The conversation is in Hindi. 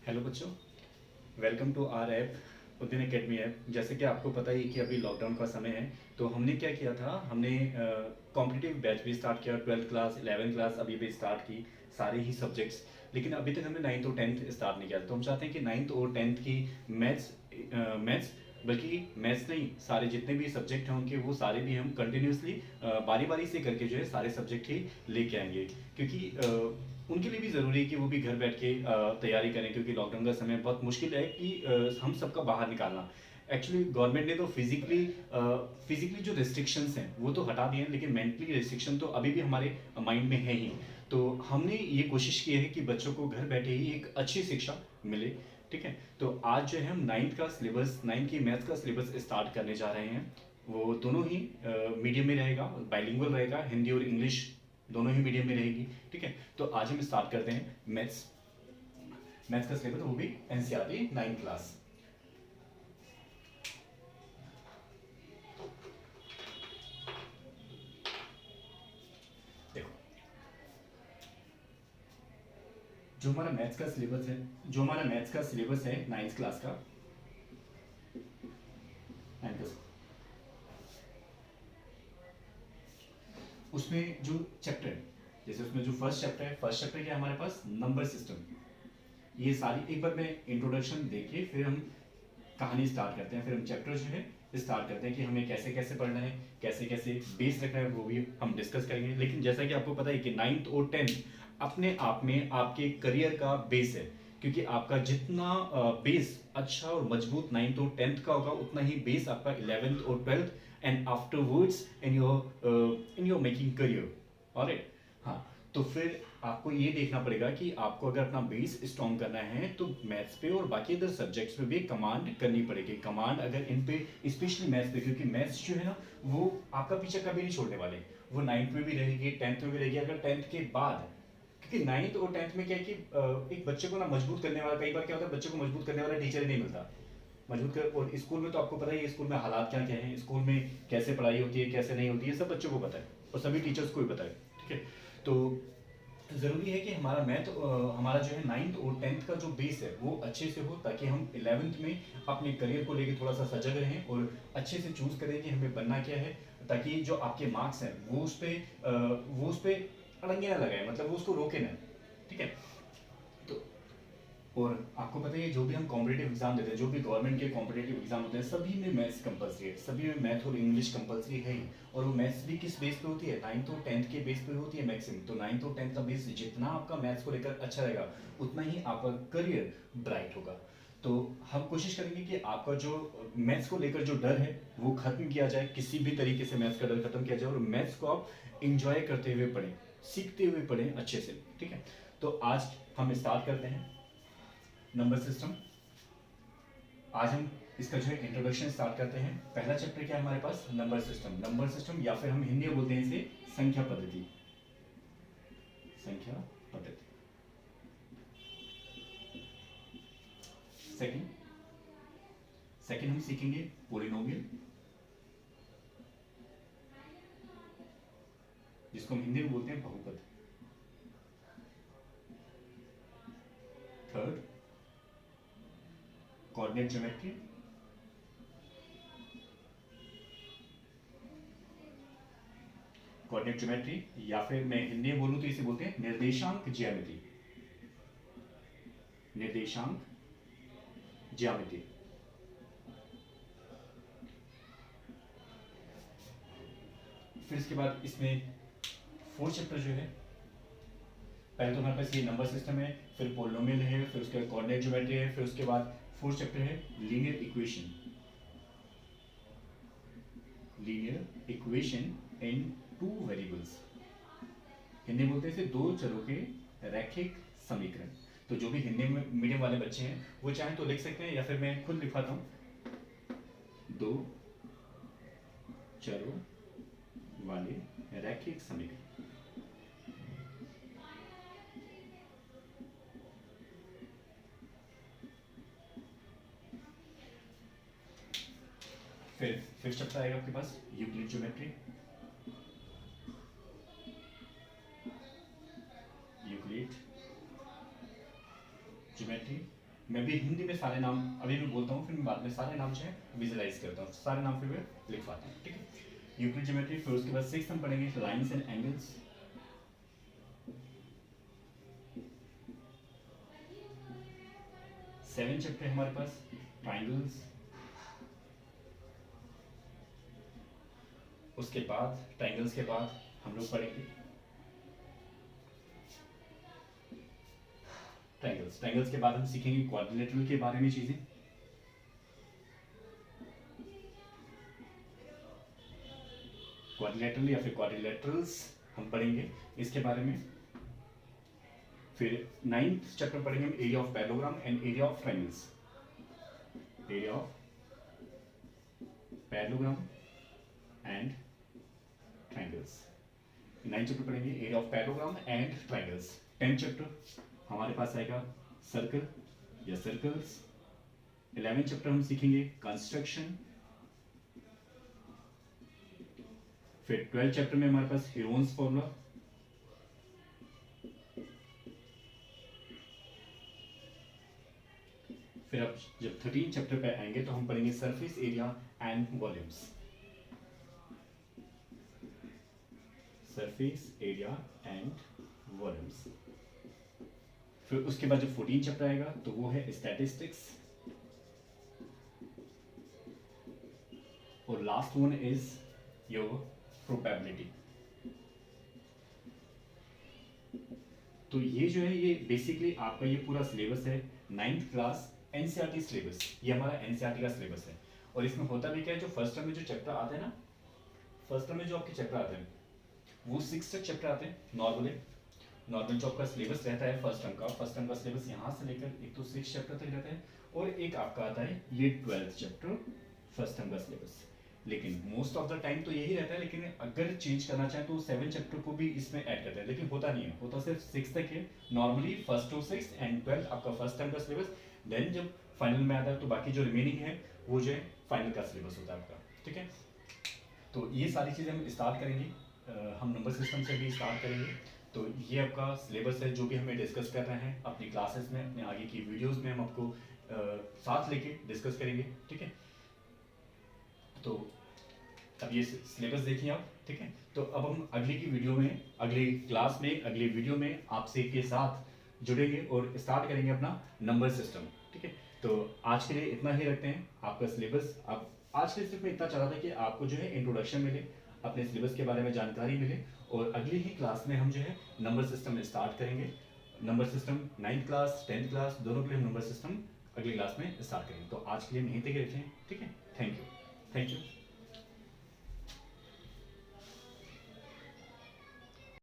हेलो बच्चों, welcome to our app Udyan academy app. जैसे कि आपको पता ही है कि अभी लॉकडाउन का समय है, तो हमने क्या किया था, हमने कॉम्पिटिटिव बैच भी स्टार्ट किया। 12th क्लास 11th क्लास अभी भी स्टार्ट की, सारे ही सब्जेक्ट्स। लेकिन अभी तक हमने 9th और 10th स्टार्ट नहीं किया। तो हम चाहते हैं कि 9th और 10th की मैथ्स मैथ्स बल्कि मैथ्स नहीं, सारे जितने भी सब्जेक्ट हैं उनके, वो सारे भी हम कंटिन्यूसली बारी बारी से करके जो है सारे सब्जेक्ट ही लेके आएंगे। क्योंकि उनके लिए भी ज़रूरी है कि वो भी घर बैठ के तैयारी करें, क्योंकि लॉकडाउन का समय बहुत मुश्किल है कि हम सबका बाहर निकालना। एक्चुअली गवर्नमेंट ने तो फिजिकली जो रिस्ट्रिक्शंस हैं वो तो हटा दिए हैं, लेकिन मेंटली रिस्ट्रिक्शन तो अभी भी हमारे माइंड में है ही। तो हमने ये कोशिश की है कि बच्चों को घर बैठे ही एक अच्छी शिक्षा मिले। ठीक है, तो आज जो है हम नाइन्थ की मैथ्स का सिलेबस स्टार्ट करने जा रहे हैं। वो दोनों ही मीडियम में रहेगा, बाइलिंगुअल रहेगा, हिंदी और इंग्लिश दोनों ही मीडियम में रहेगी। ठीक है, तो आज हम स्टार्ट करते हैं मैथ्स मैथ्स का सिलेबस, वो भी एनसीईआरटी 9th क्लास। देखो, जो हमारा मैथ्स का सिलेबस है 9th क्लास का, 9th क्लास, उसमें जो चैप्टर है, जैसे उसमें जो फर्स्ट चैप्टर क्या है हमारे पास, नंबर सिस्टम। ये सारी एक बार मैं इंट्रोडक्शन देके फिर हम कहानी स्टार्ट करते हैं, फिर हम चैप्टर जो है स्टार्ट करते हैं कि हमें कैसे कैसे पढ़ना है, कैसे कैसे बेस रखना है, वो भी हम डिस्कस करेंगे। लेकिन जैसा कि आपको पता है कि 9th और 10th अपने आप में आपके करियर का बेस है। क्योंकि आपका जितना बेस अच्छा और मजबूत 9th और 10th का होगा, उतना ही बेस आपका 11th और 12th and afterwards in your making career. Alright, हाँ। तो फिर आपको ये देखना पड़ेगा कि आपको अगर अपना बेस स्ट्रॉन्ग करना है तो मैथ्स पे और बाकी अदर सब्जेक्ट्स पे भी कमांड करनी पड़ेगी। कमांड अगर इन पे, स्पेशली मैथ्स पे, क्योंकि मैथ्स जो है ना वो आपका पीछे कभी नहीं छोड़ने वाले। वो 9th में भी रहेगी, 10th में भी रहेगी, अगर 10th के बाद। क्योंकि 9th और 10th में क्या है कि एक बच्चे को ना मजबूत करने वाला, कई बार क्या होता है बच्चे को मजबूत करने वाला टीचर ही नहीं मिलता। मजबूत कर, और स्कूल में तो आपको पता ही है स्कूल में हालात क्या क्या हैं, स्कूल में कैसे पढ़ाई होती है कैसे नहीं होती है, सब बच्चों को पता है और सभी टीचर्स को भी पता है। ठीक है, तो ज़रूरी है कि हमारा जो है 9th और 10th का जो बेस है वो अच्छे से हो, ताकि हम 11th में अपने करियर को लेकर थोड़ा सा सजग रहें और अच्छे से चूज करें कि हमें बनना क्या है, ताकि जो आपके मार्क्स हैं वो उस पर अड़ंगे ना लगाए, मतलब वो उसको रोके ना। ठीक है, तो और आपको पता है जो भी हम कॉम्पिटेटिव एग्जाम देते हैं, जो भी गवर्नमेंट के कॉम्पिटेटिव एग्जाम होते हैं, सभी में मैथ्स कंपलसरी है, सभी में मैथ और इंग्लिश कंपलसरी है ही। और वो मैथ्स भी किस बेस पे होती है, 9th और 10th के बेस पे होती है मैक्सिमम। तो 9th और 10th का बेस जितना आपका मैथ्स को लेकर अच्छा रहेगा, उतना ही आपका करियर ब्राइट होगा। तो हम कोशिश करेंगे कि आपका जो मैथ्स को लेकर जो डर है वो खत्म किया जाए, किसी भी तरीके से मैथ्स का डर खत्म किया जाए, और मैथ्स को आप इंजॉय करते हुए पढ़ें, सीखते हुए पढ़ें अच्छे से। ठीक है, तो आज हम स्टार्ट करते हैं नंबर सिस्टम। आज हम इसका जो है इंट्रोडक्शन स्टार्ट करते हैं। पहला चैप्टर क्या है हमारे पास, नंबर सिस्टम, या फिर हम हिंदी में बोलते हैं इसे संख्या पद्धति। संख्या पद्धति। सेकंड सेकंड हम सीखेंगे पोलिनोमियल, जिसको हम हिंदी में बोलते हैं बहुपद। Third, coordinate geometry. Coordinate geometry, या फिर मैं हिंदी में बोलूं तो इसे बोलते हैं निर्देशांक ज्यामिति। निर्देशांक ज्यामिति। फिर इसके बाद इसमें फोर्थ चैप्टर जो है, पहले तो हमारे पास ये नंबर सिस्टम है, फिर पोलिनोमियल है, फिर उसके बाद कोऑर्डिनेट ज्योमेट्री है, फिर उसके बाद फोर्थ चैप्टर है linear equation. Linear equation in two variables. Hindi में बोलते हैं इसे दो चरों के रैखिक समीकरण। तो जो भी हिंदी में मीडियम वाले बच्चे हैं वो चाहें तो लिख सकते हैं, या फिर मैं खुद लिखवाता हूं, दो चरों वाले रैखिक समीकरण। फिर फिफ्थ चैप्टर आएगा आपके पास यूक्लिड ज्योमेट्री। यूक्लिड ज्योमेट्री मैं भी हिंदी में सारे नाम अभी मैं बोलता हूँ, फिर मैं बाद में सारे नाम जो है विजुलाइज करता हूँ, सारे नाम फिर मैं लिखवाता हूँ, ठीक है। यूक्लिड ज्योमेट्री, फिर उसके बाद 6 हम पढ़ेंगे लाइंस एंड एंगल्स। 7 चैप्टर हमारे पास ट्राइंगल्स। उसके बाद ट्राइंगल्स के बाद हम लोग पढ़ेंगे ट्राइंगल्स। ट्राइंगल्स के बाद हम सीखेंगे क्वाड्रिलेटरल के बारे में चीजें। क्वाड्रिलेटरल या फिर क्वाड्रिलेटरल्स हम पढ़ेंगे इसके बारे में। फिर 9th चैप्टर पढ़ेंगे हम area of parallelogram and area of triangles. Area of parallelogram and triangles. 9th chapter पढ़ेंगे area of parallelogram and triangles. 10th chapter हमारे पास आएगा सर्कल या सर्कल्स। 11th चैप्टर हम सीखेंगे कंस्ट्रक्शन। फिर 12th चैप्टर में हमारे पास हीरोन्स फॉर्मूला। फिर अब जब 13th चैप्टर पे आएंगे तो हम पढ़ेंगे surface area and volumes. Surface area and volumes. फिर उसके बाद जब 14th चैप्टर आएगा तो वो है स्टैटिस्टिक्स। और last one is your probability. तो ये जो है ये बेसिकली आपका ये पूरा सिलेबस है 9th क्लास एनसीईआरटी सिलेबस। ये हमारा एनसीईआरटी का सिलेबस है। और इसमें होता भी क्या है, जो फर्स्ट टर्म में जो चैप्टर आते हैं ना, फर्स्ट टर्म में जो आपके चैप्टर आते हैं वो 6 तक चैप्टर आते हैं नॉर्मली। नॉर्मल जो आपका सिलेबस रहता है फर्स्ट टर्म का सिलेबस यहाँ से लेकर एक तो 6 चैप्टर तक रहता है, और एक आपका आता है ये 12th चैप्टर फर्स्ट टर्म का सिलेबस। लेकिन मोस्ट ऑफ द टाइम तो यही रहता है, लेकिन अगर चेंज करना चाहें तो 7 चैप्टर को भी इसमें ऐड करते हैं, लेकिन होता नहीं है, होता सिर्फ 6 तक है नॉर्मली। फर्स्ट टू 6 एंड 12 आपका फर्स्ट टर्म का सिलेबस। देन जब फाइनल में आता है तो बाकी जो रिमेनिंग है वो जो है फाइनल का सिलेबस होता है आपका, ठीक है। तो ये सारी चीज़ें हम स्टार्ट करेंगे, हम नंबर सिस्टम से भी स्टार्ट करेंगे। तो ये आपका सिलेबस है जो भी हमें डिस्कस कर रहे हैं अपनी क्लासेस में, अपने आगे की वीडियोस में हम आपको साथ लेके डिस्कस करेंगे, ठीक है। तो अब ये सिलेबस देखिए आप, ठीक है। तो अब हम अगली की वीडियो में, अगली क्लास में, अगली वीडियो में आपसे के साथ जुड़ेंगे और स्टार्ट करेंगे अपना नंबर सिस्टम, ठीक है। तो आज के लिए इतना ही रखते हैं आपका सिलेबस। अब आज के सिर्फ मैं इतना चाह रहा था कि आपको जो है इंट्रोडक्शन मिले, अपने सिलेबस के बारे में जानकारी मिले, और अगली ही क्लास में हम जो है नंबर सिस्टम स्टार्ट करेंगे। Number system 9th class 10th class दोनों के लिए हम नंबर सिस्टम अगली क्लास में स्टार्ट करेंगे। तो आज के लिए यहीं तक रहते हैं, ठीक है। Thank you.